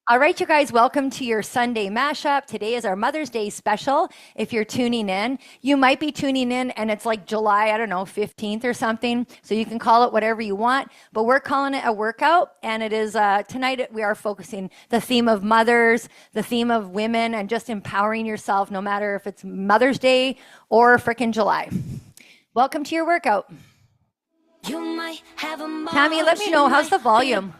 All right, you guys, welcome to your Sunday mashup. Today is our Mother's Day special. If you're tuning in, you might be tuning in and it's like July, 15th or something. So you can call it whatever you want, but we're calling it a workout. And it is, tonight we are focusing the theme of mothers, the theme of women, and just empowering yourself, no matter if it's Mother's Day or frickin' July. Welcome to your workout. Tammy, let me know, how's the volume?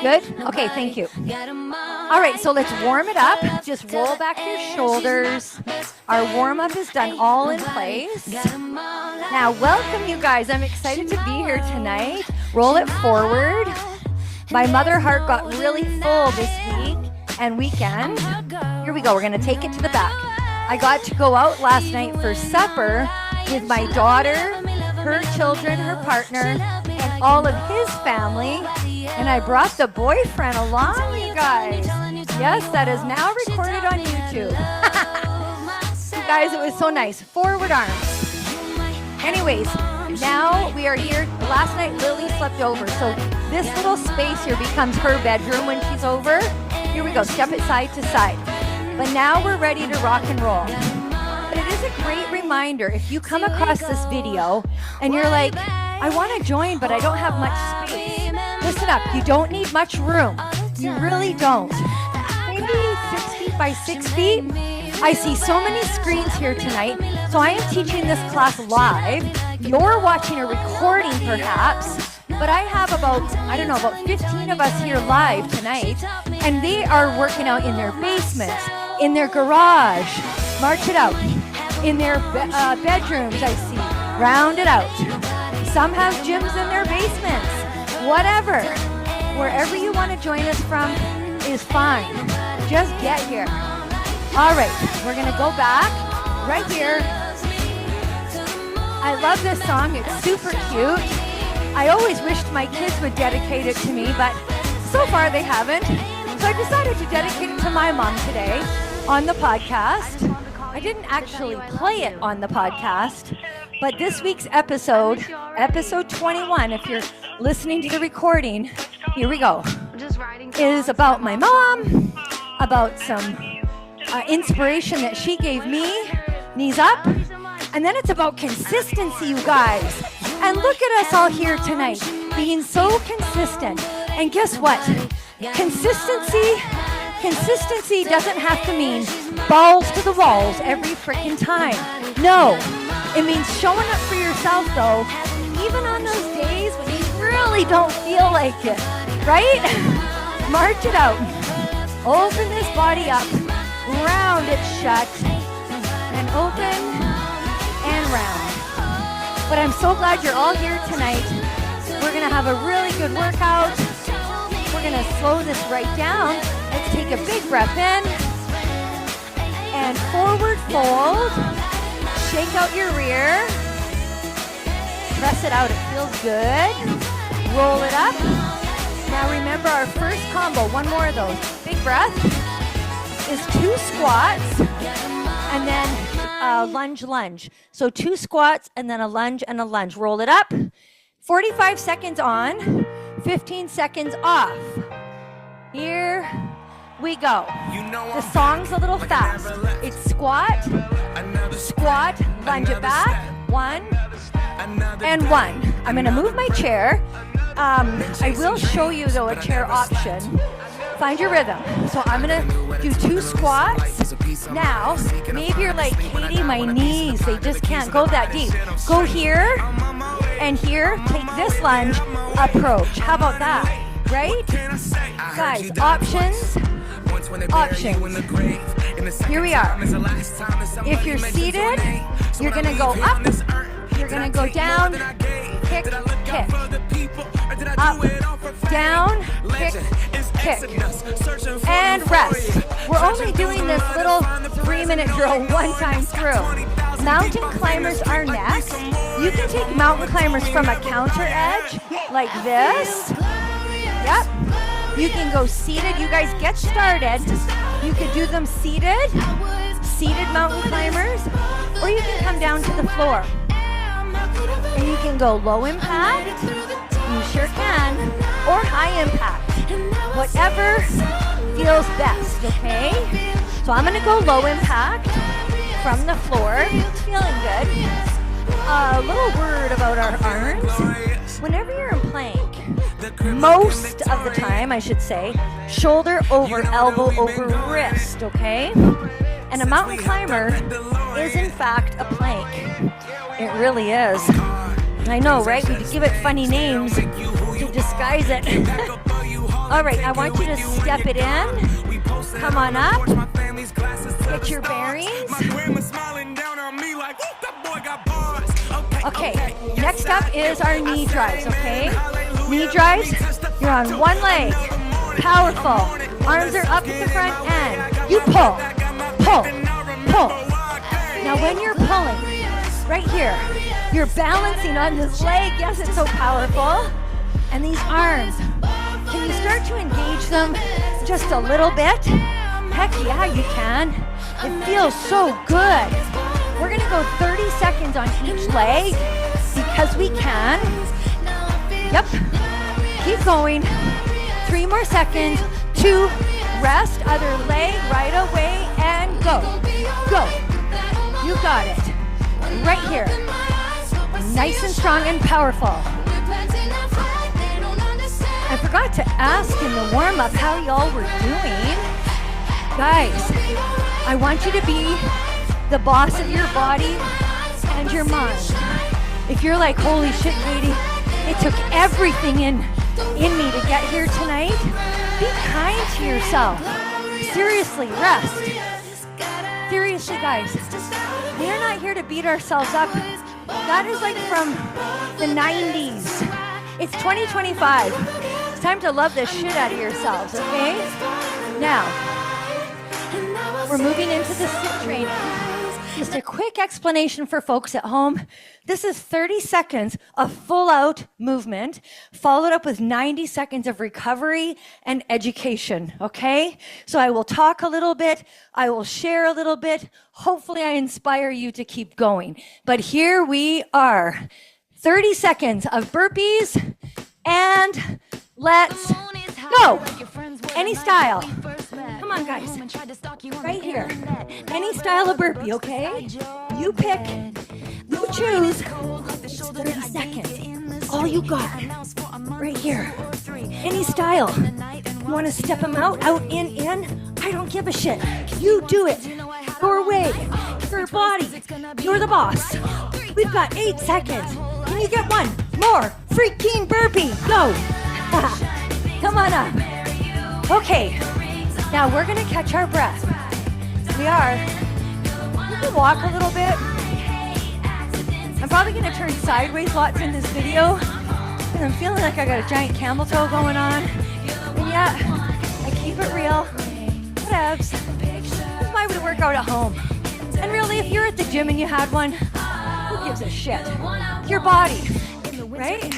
Good? Okay, thank you. All right, so let's warm it up. Just roll back your shoulders. Our warm-up is done all in place. Now, welcome, you guys. I'm excited to be here tonight. Roll it forward. My mother heart got really full this week and weekend. Here we go. We're going to take it to the back. I got to go out last night for supper with my daughter, her children, her partner, and all of his family. And I brought the boyfriend along, you guys. Yes, that is now recorded on YouTube. You guys, it was so nice. Forward arms. Anyways, now we are here. Last night, Lily slept over. So this little space here becomes her bedroom when she's over. Here we go. Step it side to side. But now we're ready to rock and roll. But it is a great reminder, if you come across this video and you're like, I want to join, but I don't have much space. Listen up, you don't need much room. You really don't. Maybe 6 feet by 6 feet. I see so many screens here tonight. So I am teaching this class live. You're watching a recording perhaps. But I have about 15 of us here live tonight. And they are working out in their basements, in their garage. March it out. In their bedrooms, I see. Round it out. Some have gyms in their basements. Whatever. Wherever you want to join us from is fine. Just get here. All right. We're going to go back right here. I love this song. It's super cute. I always wished my kids would dedicate it to me, but so far they haven't. So I decided to dedicate it to my mom today on the podcast. I didn't actually play it on the podcast, but this week's episode 21, if you're listening to the recording, here we go, is about my mom, about some inspiration that she gave me, knees up, and then it's about consistency, you guys. And look at us all here tonight, being so consistent. And guess what? Consistency doesn't have to mean balls to the walls every freaking time. No, it means showing up for yourself though, even on those days when you really don't feel like it, right? March it out. Open this body up, round it shut, and open and round. But I'm so glad you're all here tonight. We're gonna have a really good workout. We're gonna slow this right down. Let's take a big breath in and forward fold. Shake out your rear. Press it out, it feels good. Roll it up. Now remember our first combo, one more of those. Big breath is 2 squats and then lunge. So 2 squats and then a lunge and a lunge. Roll it up. 45 seconds on, 15 seconds off. Here we go. The song's a little fast. It's squat, lunge it back, 1, and 1. I'm gonna move my chair. I will show you though a chair option. Find your rhythm. So I'm gonna do 2 squats. Now, maybe you're like, Katie, my knees, they just can't go that deep. Go here and here, take this lunge, approach. How about that? Right? Guys, options. Here we are. If you're seated, you're gonna go up, you're gonna go down, kick, kick. Up, down, kick, kick. And rest. We're only doing this little 3-minute drill one time through. Mountain climbers are next. You can take mountain climbers from a counter edge like this. Yep. You can go seated. You guys get started. You could do them seated mountain climbers, or you can come down to the floor. And you can go low impact, you sure can, or high impact. Whatever feels best, okay? So I'm gonna go low impact from the floor. Feeling good. A little word about our arms. Whenever you're in plank, most of the time, I should say, shoulder over elbow over wrist, okay? And a mountain climber is in fact a plank. It really is. I know, right? We give it funny names to disguise it. All right, I want you to step it in. Come on up. Get your bearings. Okay, next up is our knee drives, okay? Knee drives, you're on one leg. Powerful. Arms are up at the front end. You pull, pull, pull. Now when you're pulling, right here, you're balancing on this leg. Yes, it's so powerful. And these arms, can you start to engage them just a little bit? Heck yeah, you can. It feels so good. We're gonna go 30 seconds on each leg because we can. Yep, keep going. 3 more seconds. 2, rest, other leg, right away, and go. Go. You got it. Right here. Nice and strong and powerful. I forgot to ask in the warm-up how y'all were doing. Guys, I want you to be the boss of your body and your mind. If you're like, holy shit, Katie, it took everything in me to get here tonight, be kind to yourself. Seriously, rest. Seriously, guys, we're not here to beat ourselves up. That is like from the 90s. It's 2025. It's time to love the shit out of yourselves, okay? Now, we're moving into the sit training. Just a quick explanation for folks at home. This is 30 seconds of full-out movement, followed up with 90 seconds of recovery and education, okay? So I will talk a little bit. I will share a little bit. Hopefully I inspire you to keep going. But here we are. 30 seconds of burpees, and let's go. Any style. Come on, guys. Right here. Any style of burpee, okay? You pick, you choose. It's 30 seconds. All you got. Right here. Any style. You want to step them out, in? I don't give a shit. You do it. Your way. Your body. You're the boss. We've got 8 seconds. Can you get one more freaking burpee? Go. Come on up. Okay. Now we're going to catch our breath. We are. You can walk a little bit. I'm probably going to turn sideways lots in this video because I'm feeling like I got a giant camel toe going on. And yet, I keep it real. Whatevs. This is why we work out at home. And really, if you're at the gym and you had one, who gives a shit? Your body, right?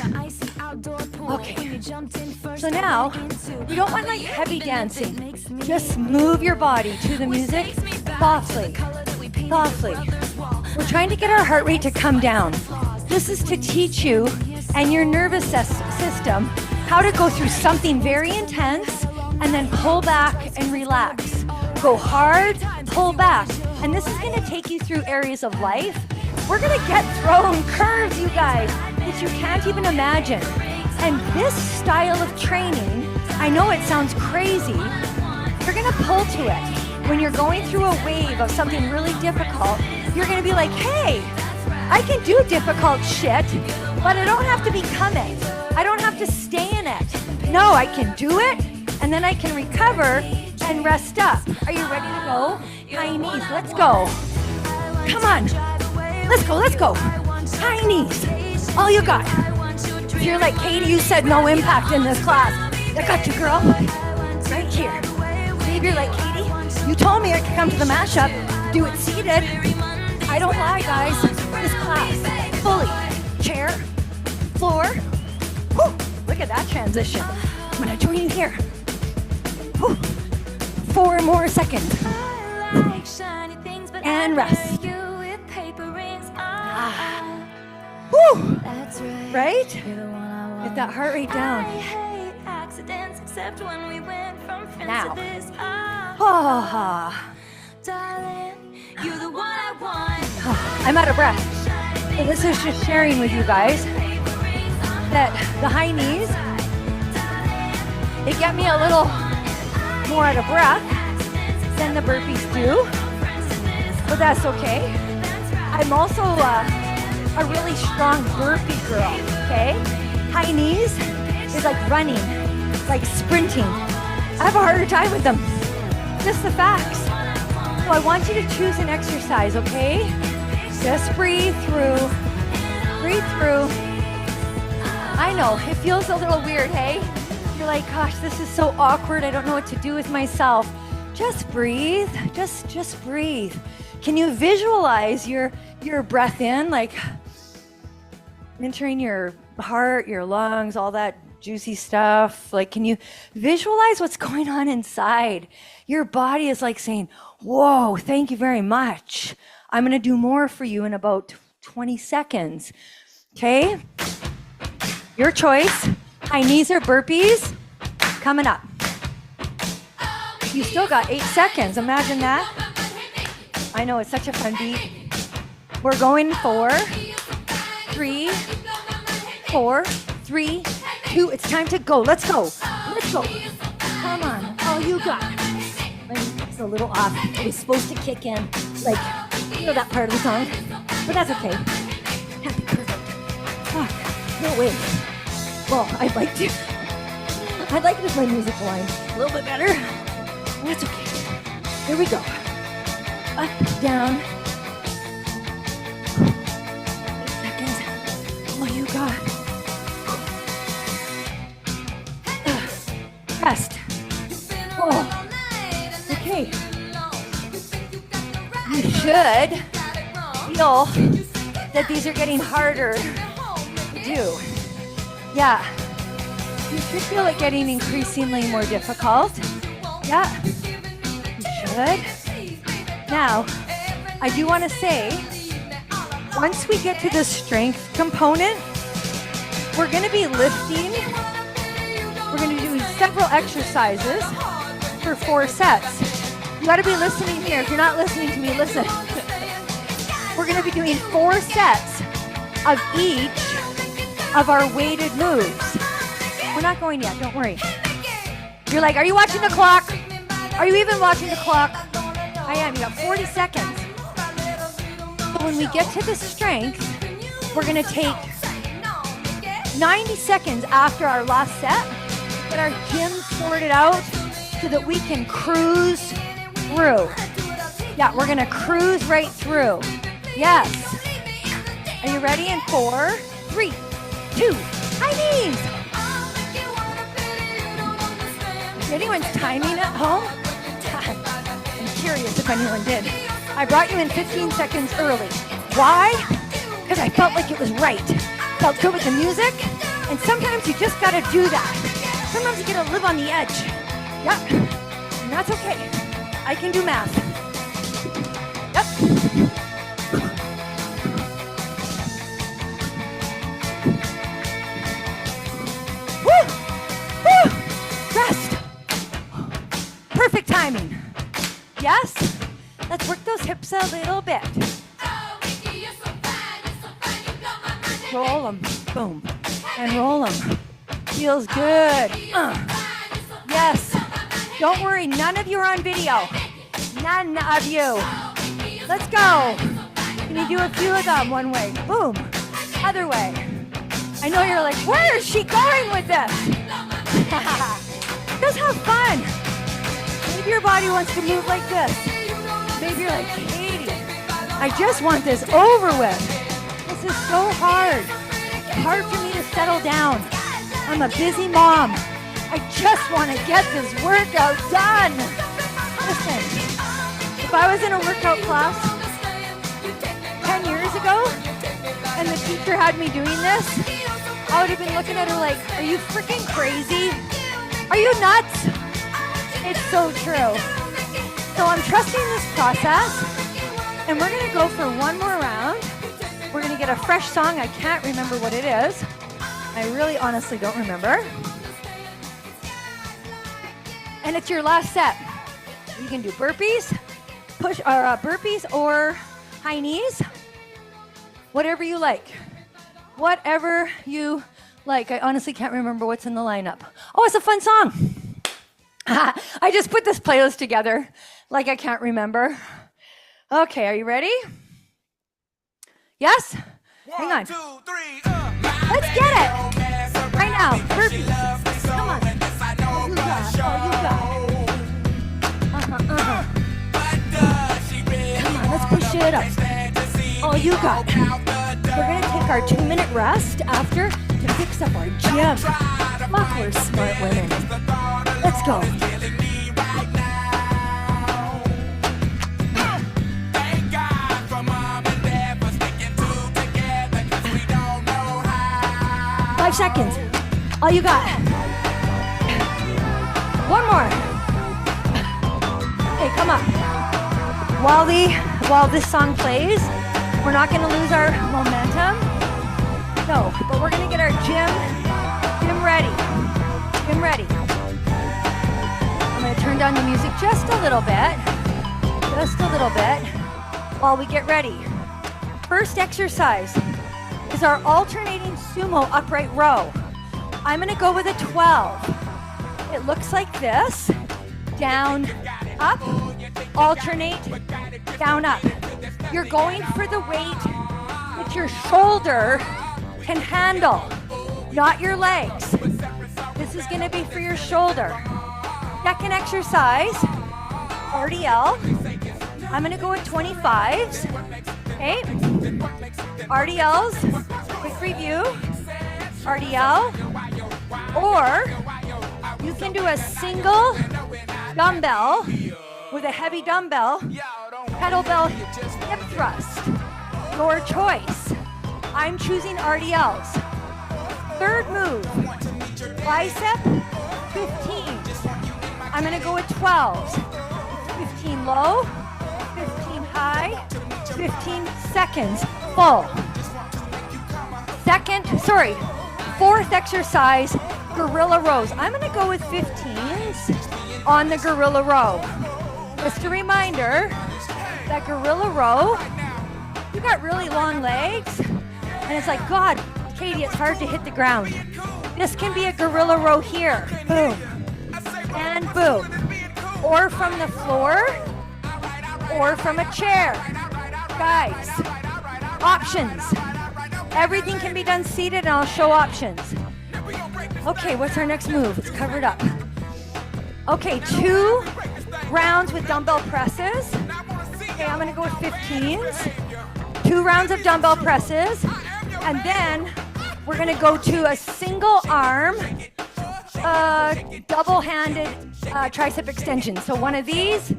Okay. So now, you don't want like heavy dancing. Just move your body to the music softly, softly. We're trying to get our heart rate to come down. This is to teach you and your nervous system how to go through something very intense and then pull back and relax. Go hard, pull back. And this is going to take you through areas of life. We're going to get thrown curves, you guys, that you can't even imagine. And this style of training, I know it sounds crazy, you're going to pull to it. When you're going through a wave of something really difficult, you're going to be like, hey, I can do difficult shit, but I don't have to become it. I don't have to stay in it. No, I can do it, and then I can recover and rest up. Are you ready to go? High knees, let's go. Come on. Let's go, let's go. High knees. All you got. If you're like, Katie, you said no impact in this class. I got you, girl. Right here. Maybe you're like, Katie, you told me I could come to the mashup. Do it seated. I don't lie, guys. This class, fully. Chair, floor. Whew. Look at that transition. I'm gonna join you here. Whew. 4 more seconds. And rest. Woo! Right? Get that heart rate down. Now. Oh. I'm out of breath. So this is just sharing with you guys that the high knees, they get me a little more out of breath than the burpees do, but that's okay. I'm also a really strong burpee girl, okay? High knees is like running, like sprinting. I have a harder time with them. Just the facts. So I want you to choose an exercise, okay? Just breathe through. Breathe through. I know, it feels a little weird, hey? You're like, gosh, this is so awkward. I don't know what to do with myself. Just breathe. Just breathe. Can you visualize your breath in, like entering your heart, your lungs, all that juicy stuff? Like, can you visualize what's going on inside? Your body is like saying, whoa, thank you very much. I'm going to do more for you in about 20 seconds. Okay? Your choice. High knees or burpees? Coming up. You still got 8 seconds. Imagine that. I know, it's such a fun beat. We're going 4, 3, 4, 3, 2. It's time to go. Let's go. Let's go. Come on. Oh, you got it. It's a little off. It was supposed to kick in. Like, you know that part of the song? But that's okay. Happy perfect. Fuck. No way. Well, I'd like to. I'd like it if my music line a little bit better. That's okay. Here we go. Up, down. 8 seconds. Oh, you got. Rest. Oh. Okay. You should feel that these are getting harder to do. Yeah. You should feel it getting increasingly more difficult. Yeah. You should. Now, I do want to say, once we get to the strength component, we're going to be lifting. We're going to do several exercises for 4 sets. You got to be listening here. If you're not listening to me, listen. We're going to be doing 4 sets of each of our weighted moves. We're not going yet, don't worry. You're like, are you watching the clock? Are you even watching the clock? I am. You got 40 seconds. So when we get to the strength, we're going to take 90 seconds after our last set, get our gym sorted out so that we can cruise through. Yeah, we're going to cruise right through. Yes. Are you ready? In 4, 3, 2, high knees. Is anyone's timing at home? I'm curious if anyone did. I brought you in 15 seconds early. Why? Because I felt like it was right. Felt good with the music. And sometimes you just got to do that. Sometimes you got to live on the edge. Yep. And that's okay. I can do math. Yep. Rest. Perfect timing. Yes? Let's work those hips a little bit. Roll them. Boom. And roll them. Feels good. Yes. Don't worry. None of you are on video. None of you. Let's go. Can you do a few of them one way? Boom. Other way. I know you're like, where is she going with this? Just have fun. Maybe your body wants to move like this. Maybe you're like, Katie, I just want this over with. This is so hard. It's hard for me to settle down. I'm a busy mom. I just want to get this workout done. Listen, if I was in a workout class 10 years ago and the teacher had me doing this, I would have been looking at her like, are you freaking crazy? Are you nuts? It's so true. So I'm trusting this process, and we're going to go for one more round. We're going to get a fresh song. I can't remember what it is. I really honestly don't remember. And it's your last set. You can do burpees, burpees or high knees, whatever you like. Whatever you like. I honestly can't remember what's in the lineup. Oh, it's a fun song. I just put this playlist together like I can't remember. Okay, are you ready? Yes? Hang on. 2, 3, let's get it. Right now, burpees. Come on. All you got. All you got. Come on, let's push it up. All you got. We're going to take our 2-minute rest after to fix up our gym. Fuck, we're smart women. Let's go. Seconds. All you got. One more. Okay, come up. While this song plays, we're not going to lose our momentum. No, but we're going to get our gym ready. Gym ready. I'm going to turn down the music just a little bit. Just a little bit while we get ready. First exercise is our alternating sumo upright row. I'm gonna go with a 12. It looks like this. Down, up, alternate, down, up. You're going for the weight that your shoulder can handle, not your legs. This is gonna be for your shoulder. Second exercise, RDL. I'm gonna go with 25s, okay? RDLs, quick review, RDL, or you can do a single dumbbell with a heavy dumbbell, kettlebell hip thrust, your choice. I'm choosing RDLs. Third move, bicep 15s. I'm gonna go with 12s. 15 low, 15 high, 15 seconds. Full. Fourth exercise, gorilla rows. I'm going to go with 15s on the gorilla row. Just a reminder that gorilla row, you got really long legs, and it's like, God, Katie, it's hard to hit the ground. This can be a gorilla row here. Boom. And boom. Or from the floor, or from a chair. Guys, options. Everything can be done seated, and I'll show options. Okay, what's our next move? It's covered up. Okay, 2 rounds with dumbbell presses. Okay, I'm gonna go with 15s. 2 rounds of dumbbell presses. And then we're gonna go to a single arm, double-handed tricep extension. So one of these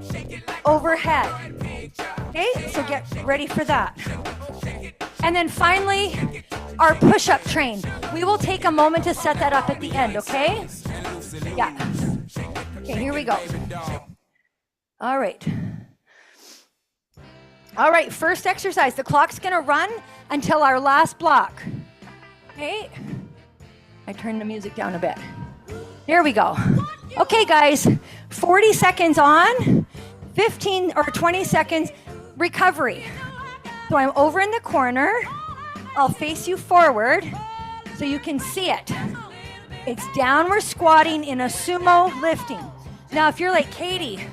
overhead. Okay, so get ready for that. And then finally, our push-up train. We will take a moment to set that up at the end, okay? Yeah. Okay, here we go. All right. All right, first exercise. The clock's gonna run until our last block. Okay? I turned the music down a bit. There we go. Okay, guys, 40 seconds on, 15 or 20 seconds recovery. So I'm over in the corner. I'll face you forward so you can see it. It's downward squatting in a sumo lifting. Now, if you're like, Katie,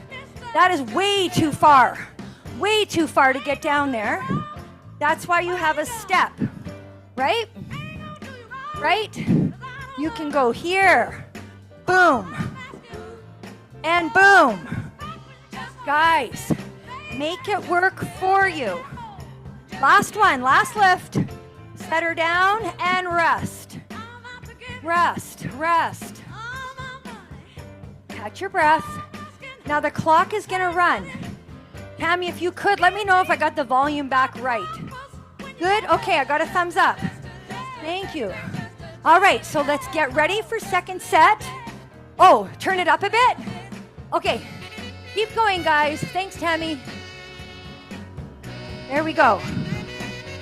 that is way too far to get down there. That's why you have a step, right? Right? You can go here, boom, and boom. Guys, make it work for you. Last one, last lift. Set her down and rest. Rest, rest. Catch your breath. Now the clock is gonna run. Tammy, if you could, let me know if I got the volume back right. Good? Okay, I got a thumbs up. Thank you. All right, so let's get ready for second set. Oh, turn it up a bit? Okay, keep going, guys. Thanks, Tammy. There we go.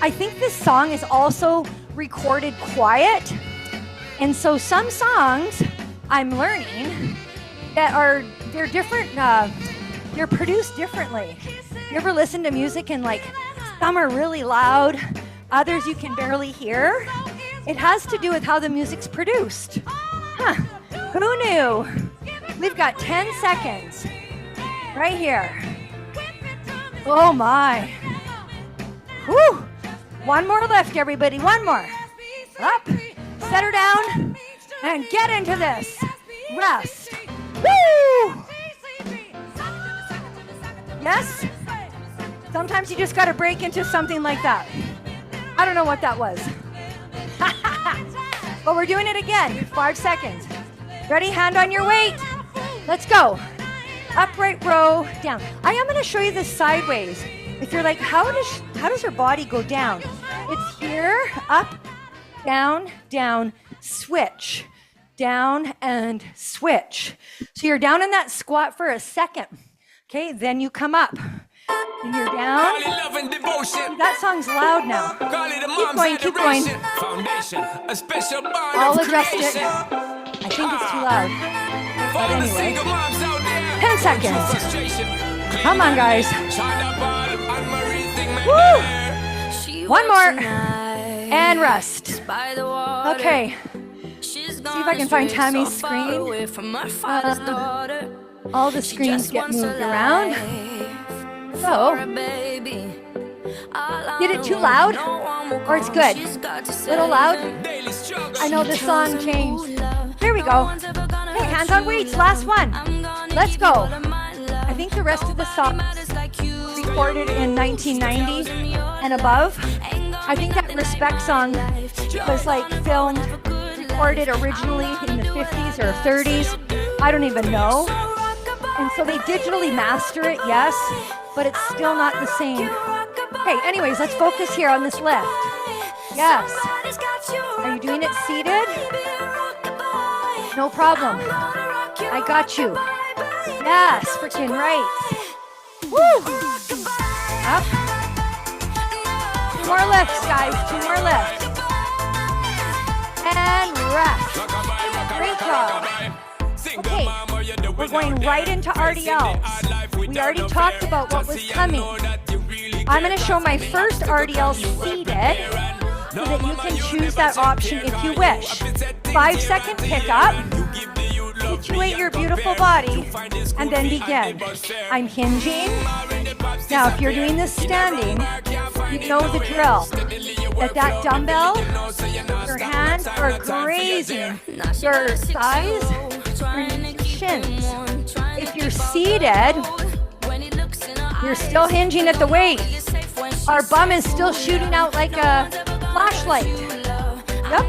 I think this song is also recorded quiet. And so some songs I'm learning that are they're different. They're produced differently. You ever listen to music and like some are really loud, others you can barely hear? It has to do with how the music's produced. Huh, who knew? We've got 10 seconds right here. Oh my. Whew. One more lift, everybody, one more. Up, set her down, and get into this. Rest. Woo! Yes? Sometimes you just got to break into something like that. I don't know what that was. But we're doing it again. 5 seconds. Ready? Hand on your weight. Let's go. Upright row down. I am going to show you this sideways. If you're like, how does your body go down? It's here, up, down, down, switch. Down and switch. So you're down in that squat for a second. Okay, then you come up. And you're down. That song's loud now. Keep going. I'll adjust it. I think it's too loud. But anyway. 10 seconds. Come on, guys. Woo! One more. And rest. Okay. See if I can find Tammy's screen. All the screens get moved around. So, did it too loud? Or it's good? Little loud? I know the song changed. Here we go. Hey, hands on weights, last one. Let's go. I think the rest of the song recorded in 1990 and above. I think that Respect song was like filmed, recorded originally in the 50s or 30s. I don't even know. And so they digitally master it, yes, but it's still not the same. Okay, anyways, let's focus here on this lift. Yes. Are you doing it seated? No problem. I got you. Yes, freaking right. Woo! Up. 2 more lifts, guys. 2 more lifts. And rest. Great job. Okay, we're going right into RDLs. We already talked about what was coming. I'm going to show my first RDL seated so that you can choose that option if you wish. 5-second pickup. Situate your beautiful body and then begin. I'm hinging. Now, if you're doing this standing, you know the drill. That dumbbell, your hands are grazing your thighs and your shins. If you're seated, you're still hinging at the waist. Our bum is still shooting out like a flashlight. Yep.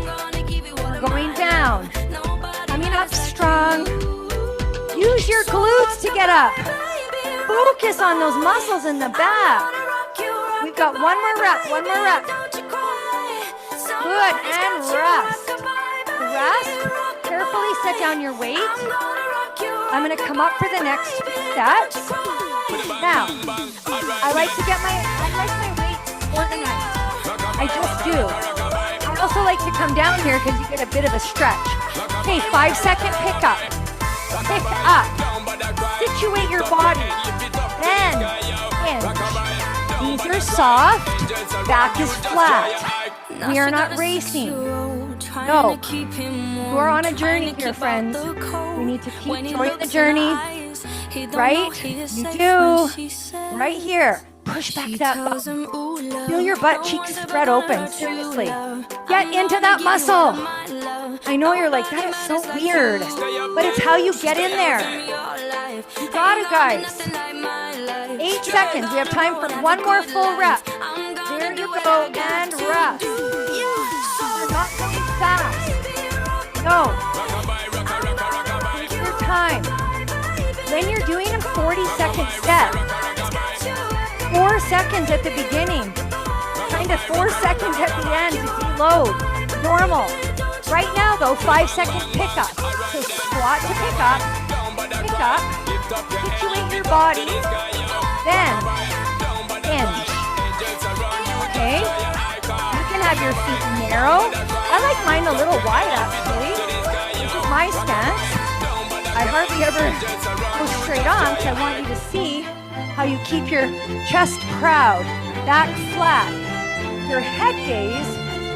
We're going down. Coming up strong. Use your glutes to get up. Focus on those muscles in the back. We've got one more rep. Good, and rest. Rest. Carefully set down your weight. I'm going to come up for the next set. Now, I like my weights organized. I just do. I also like to come down here because you get a bit of a stretch. Okay, 5-second pickup. Pick up. Situate your body. Then hinge. Knees are soft. Back is flat. We are not racing. No. You are on a journey here, friends. We need to keep enjoying the journey. Right? You do. Right here. Push back that butt. Feel your butt cheeks spread open. Seriously. Get into that muscle. I know you're like, that is so weird. But it's how you get in there. You got it, guys. 8 seconds. We have time for one more full rep. There you go. And rest. You're not going fast. No. Take your time. When you're doing a 40-second set, 4 seconds at the beginning, kind of 4 seconds at the end to deload. Normal. Right now, though, 5-second pickup. So squat to pick up, situate your body, then hinge. Okay? You can have your feet narrow. I like mine a little wide, actually. This is my stance. I hardly ever go straight on because I want you to see how you keep your chest proud, back flat. Your head gaze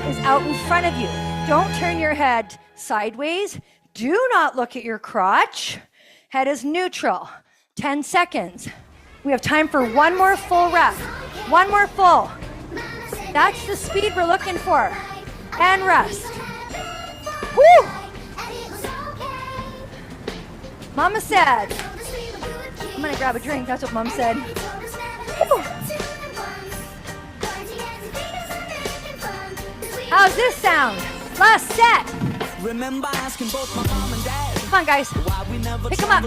is out in front of you. Don't turn your head sideways. Do not look at your crotch. Head is neutral. 10 seconds. We have time for one more full rep. One more full. That's the speed we're looking for. And rest. Woo! Mama said. I'm gonna grab a drink. That's what Mom said. Woo. How's this sound? Last set. Remember asking both my mom and dad. Come on, guys. Pick them up.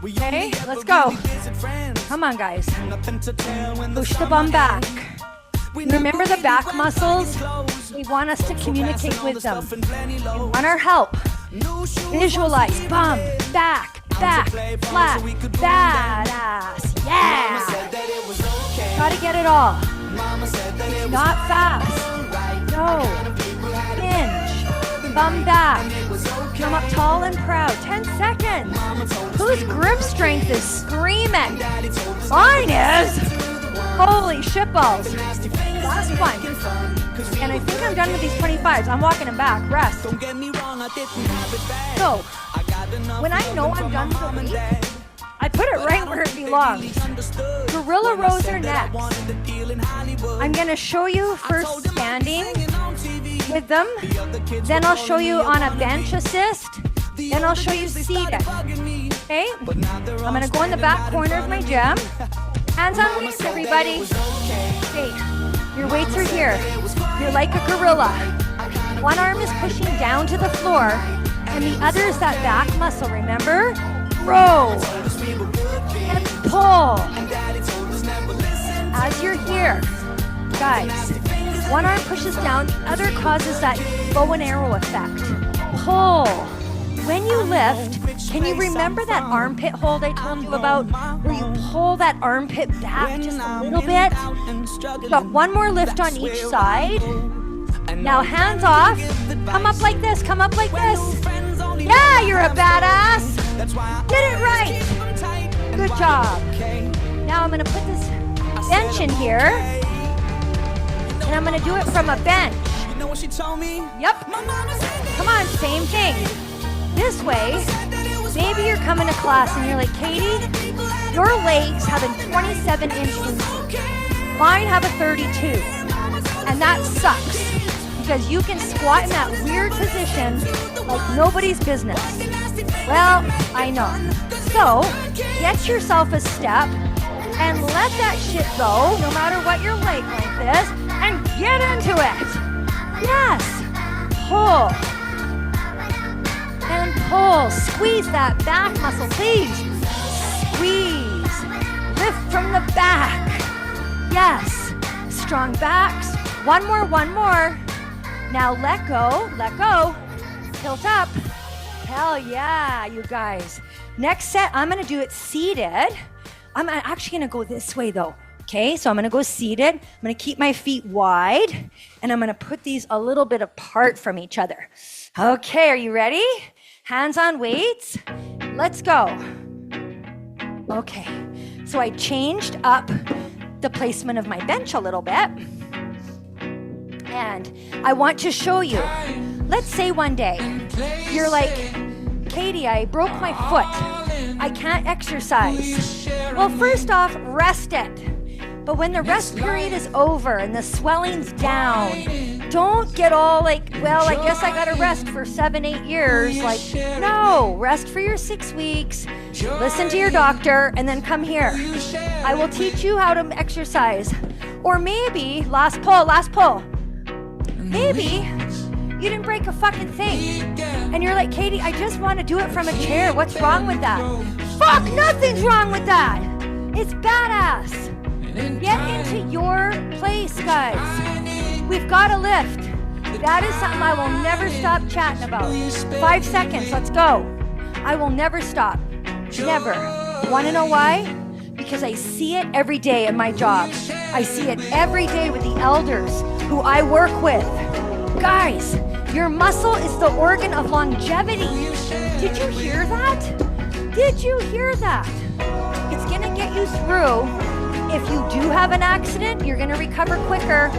Okay, let's go. Come on, guys. Push the bum back. Remember the back muscles? We want us to communicate with them. We want our help. Visualize. Bum, back, flat, badass. Yeah. Gotta get it all. It's not fast. No. Hinge. Bum back. Come up tall and proud. 10 seconds. Whose grip strength is screaming? Mine is. Holy shitballs. Last one. And I think I'm done with these 25s. I'm walking them back. Rest. So, when I know I'm done with the week, I put it right where it belongs. Gorilla rows are next. I'm going to show you first standing with them. Then I'll show you on a bench assist. Then I'll show you seated. Okay? I'm going to go in the back corner of my gym. Hands on weights, everybody. Okay. Your weights are here. You're like a gorilla. One arm is pushing down to the floor, and the other is that back muscle, remember? Row. And pull. As you're here, guys, one arm pushes down, the other causes that bow and arrow effect. Pull. When you lift, can you remember that armpit hold I told you about, where you pull that armpit back just a little bit? Got one more lift on each side. Now hands off. Come up like this. Come up like this. Yeah, you're a badass. Did it right. Good job. Now I'm going to put this bench in here. And I'm going to do it from a bench. Yep. Come on, same thing. This way, maybe you're coming to class and you're like, Katie, your legs have a 27-inch inseam. Mine have a 32. And that sucks because you can squat in that weird position like nobody's business. Well, I know. So, get yourself a step and let that shit go, no matter what your leg length is, and get into it. Yes. Pull. And pull. Squeeze that back muscle, please. Squeeze. Lift from the back. Yes. Strong backs. One more. Now let go. Tilt up. Hell yeah, you guys. Next set, I'm going to do it seated. I'm actually going to go this way though. Okay, so I'm going to go seated. I'm going to keep my feet wide, and I'm going to put these a little bit apart from each other. Okay, are you ready? Hands on weights. Let's go. Okay, so I changed up the placement of my bench a little bit. And I want to show you. Let's say one day you're like, Katie, I broke my foot. I can't exercise. Well, first off, rest it. But when the rest period is over and the swelling's down, don't get all like, well, I guess I gotta rest for 7-8 years. Like, no, rest for your 6 weeks, listen to your doctor, and then come here. I will teach you how to exercise. Or maybe, last pull. Maybe you didn't break a fucking thing. And you're like, Katie, I just want to do it from a chair. What's wrong with that? Fuck, nothing's wrong with that. It's badass. Get into your place, guys. We've got to lift. That is something I will never stop chatting about. 5 seconds, let's go. I will never stop. Never. Want to know why? Because I see it every day in my job. I see it every day with the elders who I work with. Guys, your muscle is the organ of longevity. Did you hear that? Did you hear that? It's going to get you through. If you do have an accident, you're going to recover quicker.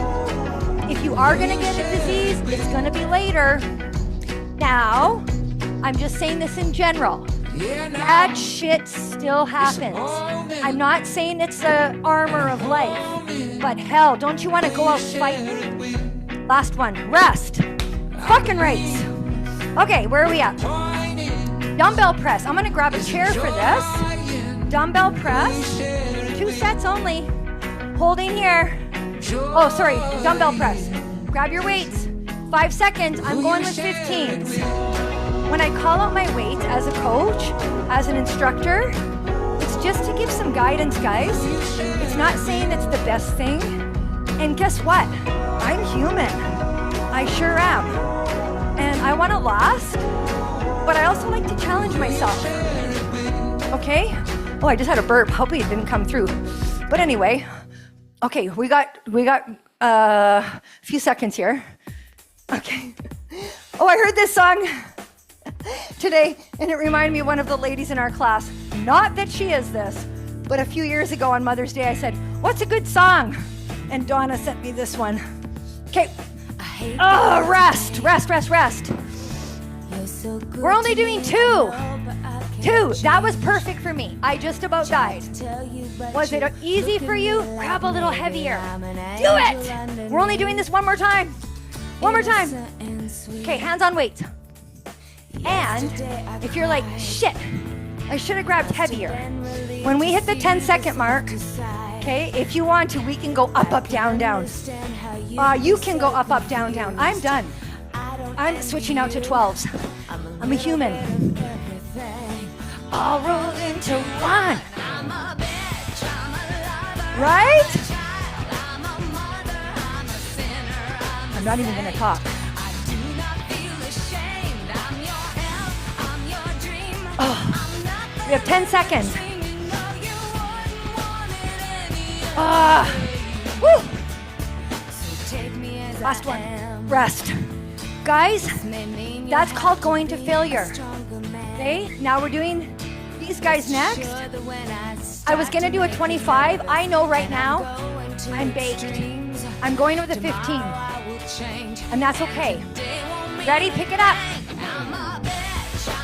If you are going to get a disease, it's going to be later. Now, I'm just saying this in general. Bad shit still happens. I'm not saying it's the armor of life, but hell, don't you want to go out fighting? Last one, rest. Fucking right. Okay, where are we at? Dumbbell press. I'm gonna grab a chair for this. Dumbbell press. 2 sets only. Holding here. Oh, sorry, dumbbell press. Grab your weights. 5 seconds. I'm going with 15s. When I call out my weights as a coach, as an instructor, it's just to give some guidance, guys. It's not saying it's the best thing. And guess what? I'm human. I sure am. And I want to last, but I also like to challenge myself. Okay? Oh, I just had a burp. Hopefully it didn't come through. But anyway, okay, we got a few seconds here. Okay. Oh, I heard this song today, and it reminded me of one of the ladies in our class. Not that she is this, but a few years ago on Mother's Day, I said, "What's a good song?" And Donna sent me this one. Okay. Oh, rest. We're only doing 2. 2. That was perfect for me. I just about died. Was it easy for you? Grab a little heavier. Do it. We're only doing this one more time. One more time. Okay, hands on weights. And if you're like, shit, I should have grabbed heavier. When we hit the 10-second mark, okay, if you want to, we can go up, up, down, down. You can go up, up, down, down. I'm done. I'm switching out to 12s. I'm a human. All rolled into one. Right? I'm not even going to talk. Oh, we have 10 seconds. Woo! Last one. Rest. Guys, that's called going to failure. Okay, now we're doing these guys next. I was gonna do a 25. I know right now I'm baked. I'm going with a 15. And that's okay. Ready? Pick it up.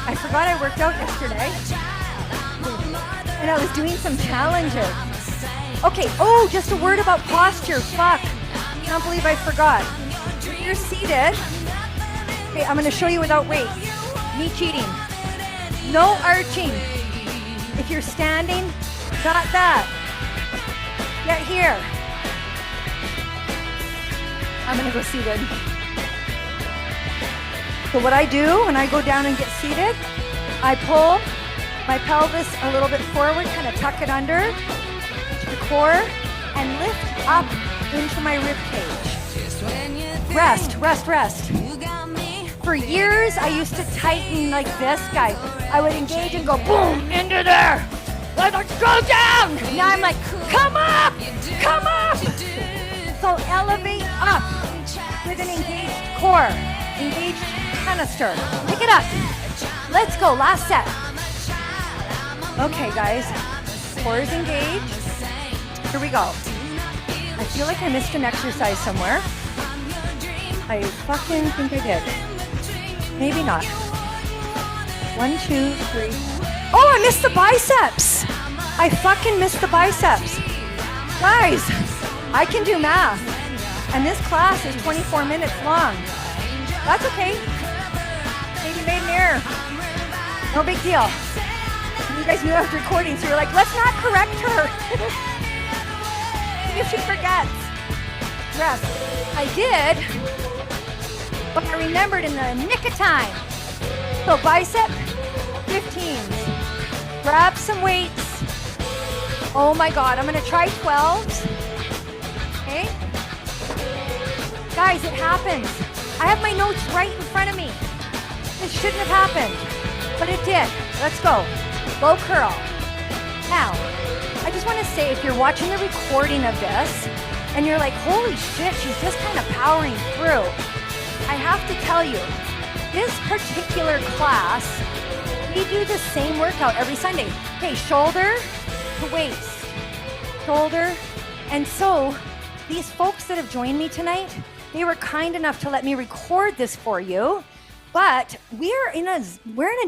I forgot I worked out yesterday. And I was doing some challenges. Okay, oh, just a word about posture. Fuck. Can't believe I forgot. You're seated. Okay, I'm gonna show you without weight. Me cheating. No arching. If you're standing, not that. Get here. I'm gonna go seated. So what I do when I go down and get seated, I pull my pelvis a little bit forward, kind of tuck it under the core, and lift up into my rib cage. Rest, rest, rest. For years, I used to tighten like this, guys. I would engage and go boom, into there. Like, go down. Now I'm like, come up, come up. So elevate up with an engaged core, engaged canister. Pick it up. Let's go, last set. Okay, guys, core is engaged. Here we go. I feel like I missed an exercise somewhere. I fucking think I did. Maybe not. 1, 2, 3. Oh, I missed the biceps. I fucking missed the biceps. Guys, I can do math. And this class is 24 minutes long. That's okay. Maybe made an error. No big deal. You guys knew I was recording, so you're like, let's not correct her. If she forgets. Rest. I did, but I remembered in the nick of time. So bicep, 15s. Grab some weights. Oh my God, I'm gonna try 12s. Okay? Guys, it happens. I have my notes right in front of me. This shouldn't have happened, but it did. Let's go. Low curl. Now, I just want to say, if you're watching the recording of this and you're like, holy shit, she's just kind of powering through. I have to tell you, this particular class We do the same workout every Sunday. Okay, shoulder to waist, shoulder. And so these folks that have joined me tonight, they were kind enough to let me record this for you, but we're in a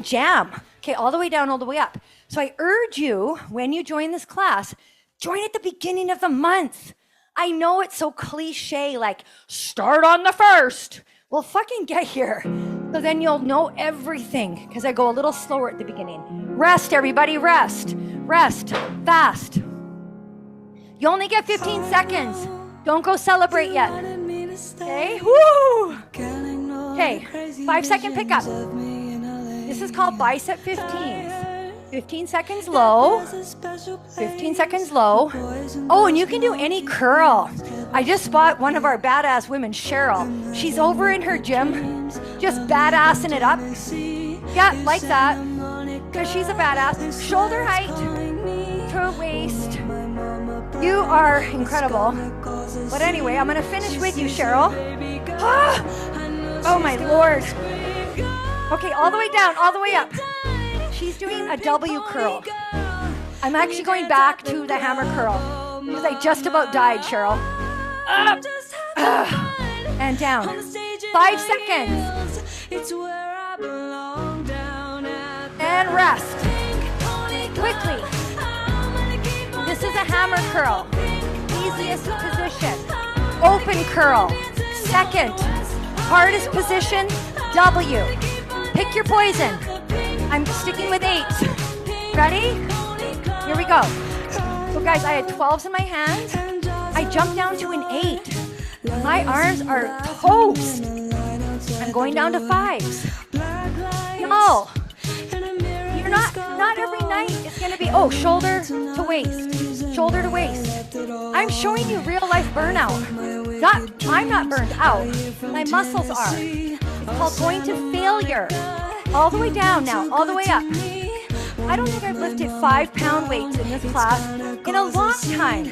jam. Okay, all the way down, all the way up. So I urge you, when you join this class, join at the beginning of the month. I know it's so cliche, like start on the 1st. Well, fucking get here. So then you'll know everything, because I go a little slower at the beginning. Rest, everybody, rest. Rest, fast. You only get 15 seconds. Don't go celebrate yet. Okay, woo! Okay, 5-second pickup. This is called bicep 15s. 15 seconds low, 15 seconds low. Oh, and you can do any curl. I just bought one of our badass women, Cheryl. She's over in her gym, just badassing it up. Yeah, like that, because she's a badass. Shoulder height to waist. You are incredible. But anyway, I'm gonna finish with you, Cheryl. Ah! Oh my Lord. Okay, all the way down, all the way up. She's doing a W curl. I'm actually going back to the hammer curl because I just about died, Cheryl. Up, and down. 5 seconds. And rest. Quickly. This is a hammer curl. Easiest position. Open curl. Second. Hardest position, W. Pick your poison. I'm sticking with 8. Ready? Here we go. So guys, I had 12s in my hands. I jumped down to an 8. My arms are toast. I'm going down to 5s. No. You're not every night it's gonna be, oh, shoulder to waist. Shoulder to waist. I'm showing you real life burnout. I'm not burned out. My muscles are. It's called going to failure. All the way down now, all the way up. I don't think I've lifted 5-pound weights in this class in a long time.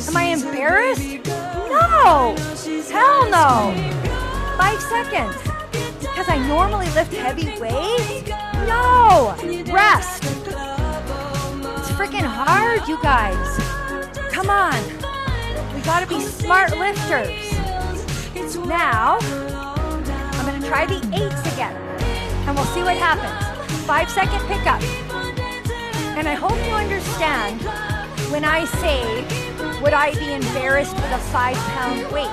Am I embarrassed? No! Hell no! 5 seconds. Because I normally lift heavy weights? No! Rest. It's freaking hard, you guys. Come on. We gotta be smart lifters. Now, I'm gonna try the 8s again. And we'll see what happens. 5-second pickup. And I hope you understand when I say, would I be embarrassed with a 5-pound weight?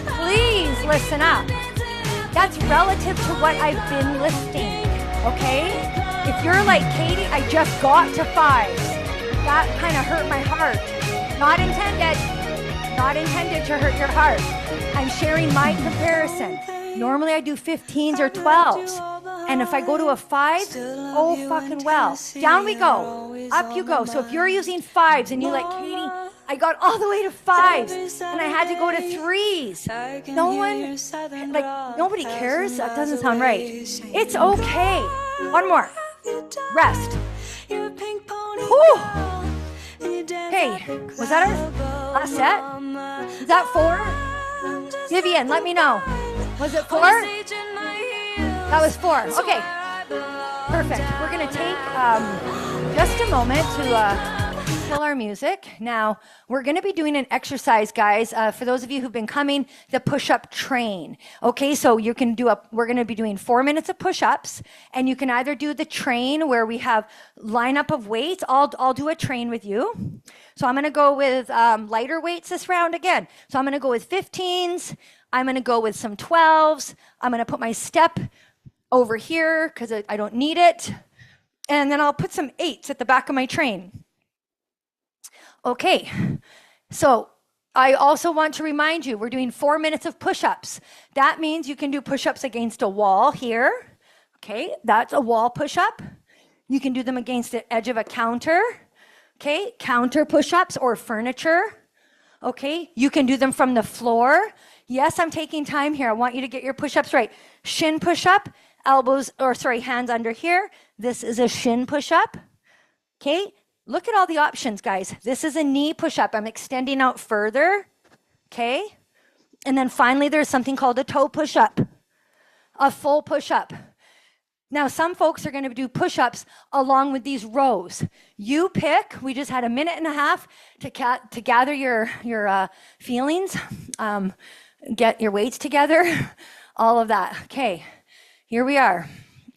Please listen up. That's relative to what I've been lifting, okay? If you're like, Katie, I just got to 5s. That kind of hurt my heart. Not intended to hurt your heart. I'm sharing my comparison. Normally I do 15s or 12s. And if I go to a 5, oh fucking well. Down we go. Up you go. So if you're using 5s and you're like, Katie, I got all the way to 5s and I had to go to 3s. Nobody cares. That doesn't sound right. It's okay. One more. Rest. Whew. Hey, was that our last set? Is that 4? Vivian, let me know. Was it 4? That was 4. Okay. Perfect. We're going to take just a moment to kill our music. Now, we're going to be doing an exercise, guys. For those of you who've been coming, the push-up train. Okay, so you can we're going to be doing 4 minutes of push-ups, and you can either do the train where we have lineup of weights. I'll do a train with you. So I'm going to go with lighter weights this round again. So I'm going to go with 15s. I'm going to go with some 12s. I'm going to put my step over here because I don't need it. And then I'll put some 8s at the back of my train. Okay, so I also want to remind you, we're doing 4 minutes of push-ups. That means you can do push-ups against a wall here. Okay, that's a wall push-up. You can do them against the edge of a counter. Okay, counter push-ups or furniture. Okay, you can do them from the floor. Yes, I'm taking time here. I want you to get your push-ups right. Shin push-up, hands under here. This is a shin push-up. Okay, look at all the options, guys. This is a knee push-up. I'm extending out further. Okay, and then finally there's something called a toe push-up, a full push-up. Now, some folks are going to do push-ups along with these rows. You pick. We just had a minute and a half to gather your feelings, get your weights together, all of that. Okay, here we are.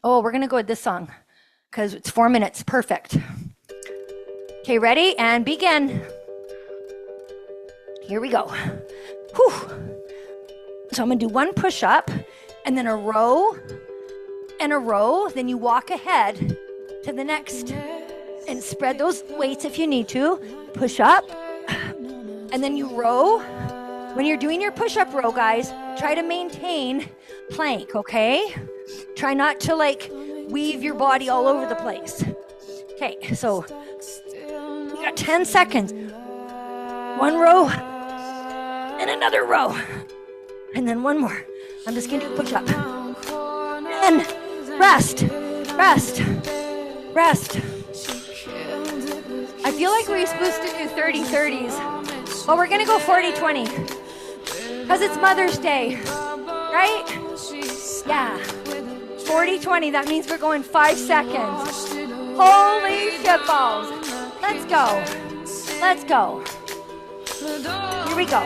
Oh, we're going to go with this song because it's 4 minutes. Perfect. Okay, ready? And begin. Here we go. Whew. So I'm going to do one push-up and then a row and a row, then you walk ahead to the next and spread those weights if you need to. Push up, and then you row. When you're doing your push-up row, guys, try to maintain plank, okay? Try not to like weave your body all over the place. Okay, so we got 10 seconds. One row and another row. And then one more. I'm just gonna do push-up. And rest, rest, rest. I feel like we're supposed to do 30-30s, but we're gonna go 40-20 because it's Mother's Day, right? Yeah, 40-20, that means we're going 5 seconds. Holy shitballs. Let's go, let's go. Here we go.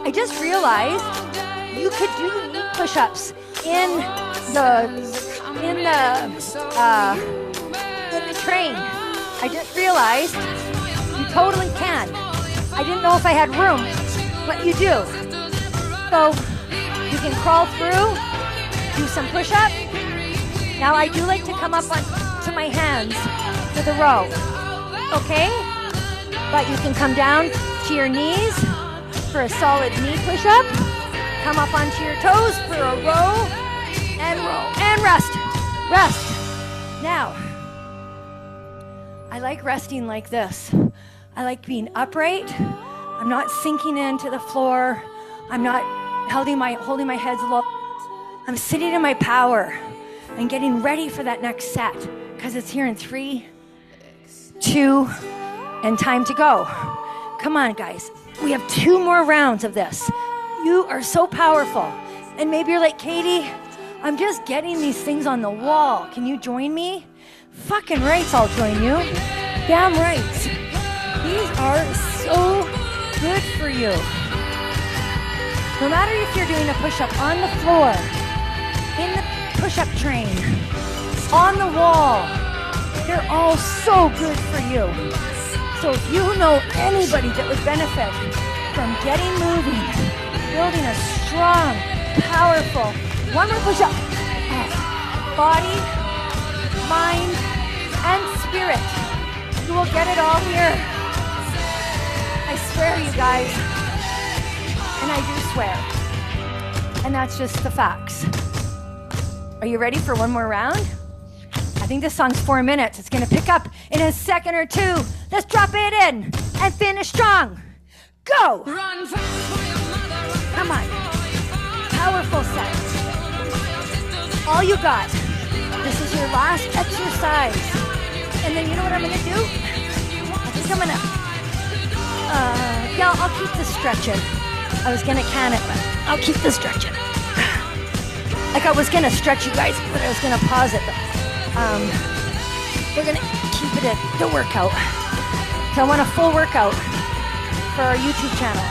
I just realized you could do knee push-ups in the train. I just realized you totally can. I didn't know if I had room, but you do. So you can crawl through, do some push-up. Now I do like to come up to my hands for the row, okay? But you can come down to your knees for a solid knee push-up. Come up onto your toes for a row and rest, rest. Now, I like resting like this. I like being upright. I'm not sinking into the floor. I'm not holding my head low. I'm sitting in my power and getting ready for that next set because it's here in 3, 2, and time to go. Come on, guys. We have 2 more rounds of this. You are so powerful. And maybe you're like, Katie, I'm just getting these things on the wall. Can you join me? Fucking rights, I'll join you. Damn rights. These are so good for you. No matter if you're doing a push-up on the floor, in the push-up train, on the wall, they're all so good for you. So if you know anybody that would benefit from getting moving, building a strong, powerful, one more push-up, body, mind, and spirit, you will get it all here. I swear, you guys, and I do swear, and that's just the facts. Are you ready for one more round? I think this song's 4 minutes. It's gonna pick up in a second or two. Let's drop it in and finish strong. Go! Run fast for your mother. Come on. Powerful set. All you got. This is your last exercise. And then you know what I'm gonna do? I think I'm gonna, I'll keep this stretching. I was gonna can it, but I'll keep this stretching. Like I was gonna stretch you guys, but I was gonna pause it. But, we're gonna keep it at the workout. So I want a full workout for our YouTube channel.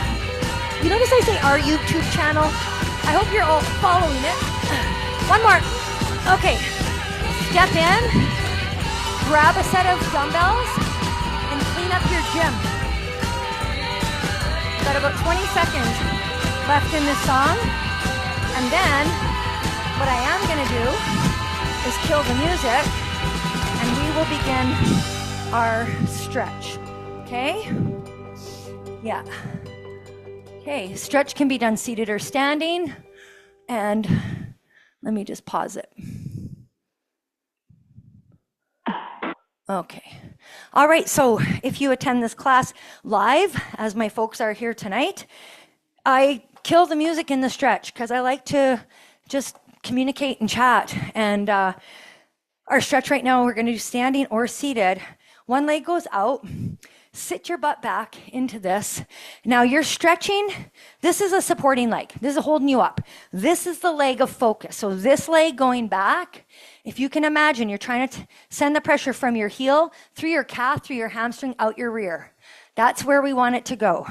You notice I say our YouTube channel? I hope you're all following it. One more. Okay. Step in, grab a set of dumbbells, and clean up your gym. Got about 20 seconds left in this song. And then what I am gonna do is kill the music, and we will begin our stretch, okay? Yeah. Okay, stretch can be done seated or standing, and let me just pause it. Okay. All right, so if you attend this class live, as my folks are here tonight, I kill the music in the stretch because I like to just communicate and chat. And our stretch right now, we're going to do standing or seated. One leg goes out. sit your butt back into this. Now you're stretching. This is a supporting leg. This is holding you up. This is the leg of focus. So this leg going back, if you can imagine, you're trying to send the pressure from your heel through your calf, through your hamstring, out your rear. That's where we want it to go.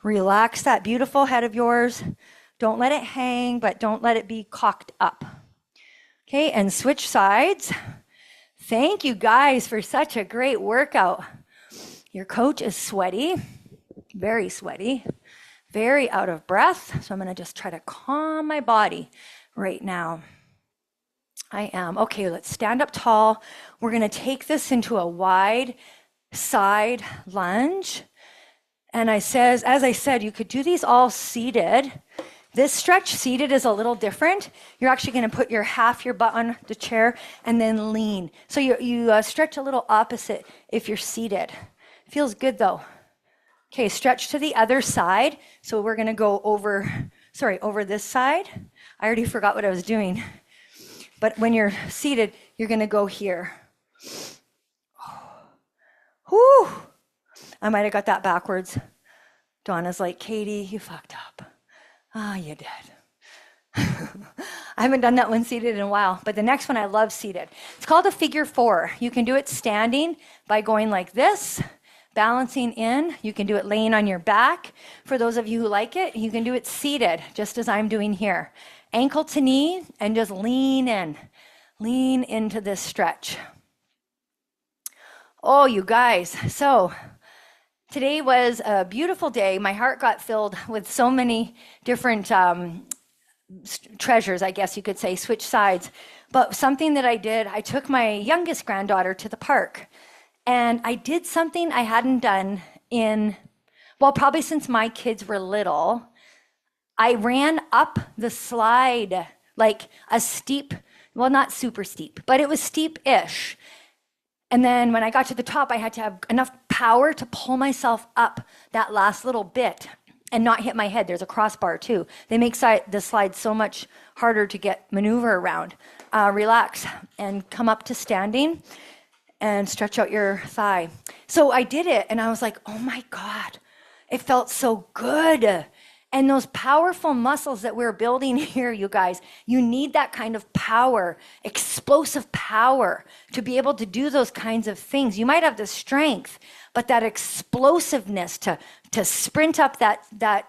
Relax that beautiful head of yours. Don't let it hang, but don't let it be cocked up. Okay, and switch sides. Thank you guys for such a great workout. Your coach is sweaty, very sweaty, very out of breath. So I'm gonna just try to calm my body right now. I am. Okay, let's stand up tall. We're gonna take this into a wide side lunge. And as I said, you could do these all seated. This stretch seated is a little different. You're actually going to put your butt on the chair and then lean. So you stretch a little opposite if you're seated. Feels good though. Okay, stretch to the other side. So we're going to go over this side. I already forgot what I was doing. But when you're seated, you're going to go here. Whew. I might have got that backwards. Donna's like, Katie, you fucked up. Ah, you did. I haven't done that one seated in a while, but the next one I love seated. It's called a figure 4. You can do it standing by going like this, balancing in. You can do it laying on your back. For those of you who like it, you can do it seated, just as I'm doing here. Ankle to knee, and just lean in. Lean into this stretch. Oh, you guys. So today was a beautiful day. My heart got filled with so many different treasures, I guess you could say, switch sides. But something that I did, I took my youngest granddaughter to the park. And I did something I hadn't done probably since my kids were little. I ran up the slide, like a steep, well, not super steep, but it was steep-ish. And then when I got to the top, I had to have enough power to pull myself up that last little bit and not hit my head. There's a crossbar too. They make the slide so much harder to maneuver around. Relax and come up to standing and stretch out your thigh. So I did it and I was like, oh my God, it felt so good. And those powerful muscles that we're building here, you guys, you need that kind of power, explosive power to be able to do those kinds of things. You might have the strength, but that explosiveness to sprint up that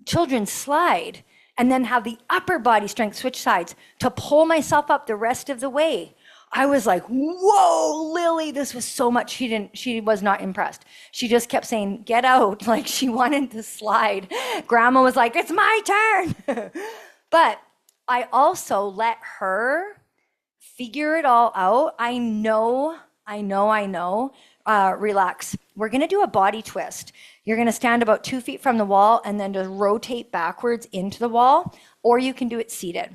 children's slide and then have the upper body strength, switch sides, to pull myself up the rest of the way. I was like, whoa, Lily, this was so much. She was not impressed. She just kept saying, get out. Like she wanted to slide. Grandma was like, it's my turn. But I also let her figure it all out. I know. Relax. We're going to do a body twist. You're going to stand about 2 feet from the wall and then just rotate backwards into the wall, or you can do it seated.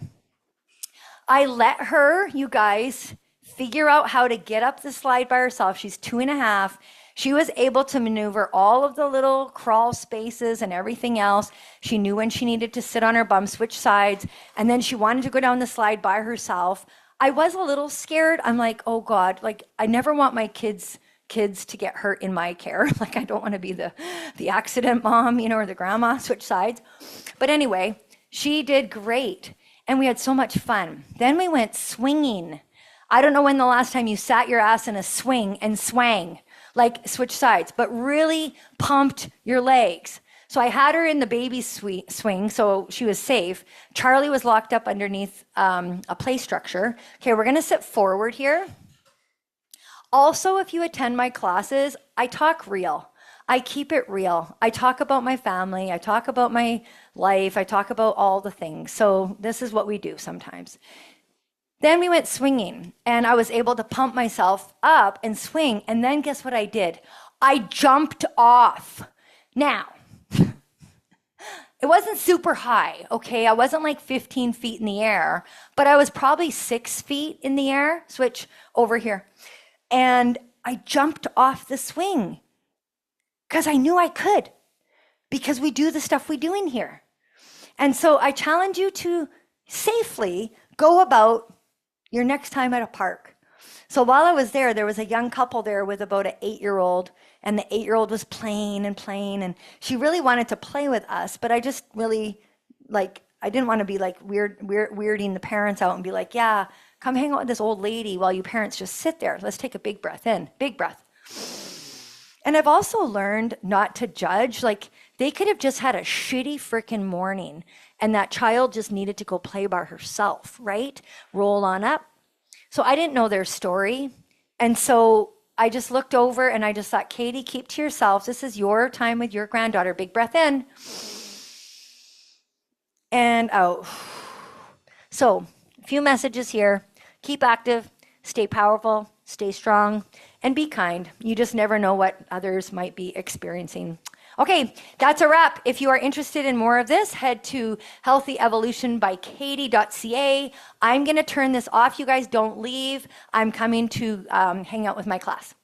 I let her, you guys, figure out how to get up the slide by herself. She's 2.5. She was able to maneuver all of the little crawl spaces and everything else. She knew when she needed to sit on her bum, switch sides, and then she wanted to go down the slide by herself. I was a little scared. I'm like, oh God, like I never want my kids to get hurt in my care. Like I don't want to be the accident mom, or the grandma, switch sides. But anyway, she did great. And we had so much fun. Then we went swinging. I don't know when the last time you sat your ass in a swing and swang, like switch sides, but really pumped your legs. So I had her in the baby swing, so she was safe. Charlie was locked up underneath a play structure. Okay, we're gonna sit forward here. Also, if you attend my classes, I talk real. I keep it real. I talk about my family. I talk about my life. I talk about all the things. So this is what we do sometimes. Then we went swinging, and I was able to pump myself up and swing. And then guess what I did? I jumped off. Now, it wasn't super high, okay? I wasn't like 15 feet in the air, but I was probably 6 feet in the air. Switch over here. And I jumped off the swing. Because I knew I could, because we do the stuff we do in here. And so I challenge you to safely go about your next time at a park. So while I was there was a young couple there with about an 8-year-old, and the 8-year-old was playing and playing, and she really wanted to play with us, but I just really, like, I didn't want to be like weirding the parents out and be like, yeah, come hang out with this old lady while you parents just sit there. Let's take a big breath in, big breath. And I've also learned not to judge. Like, they could have just had a shitty freaking morning, and that child just needed to go play by herself, right? Roll on up. So I didn't know their story. And so I just looked over and I just thought, Katie, keep to yourself. This is your time with your granddaughter. Big breath in and out. So a few messages here. Keep active, stay powerful, stay strong, and be kind. You just never know what others might be experiencing. Okay, that's a wrap. If you are interested in more of this, head to healthyevolutionbykatie.ca. I'm going to turn this off. You guys don't leave. I'm coming to hang out with my class.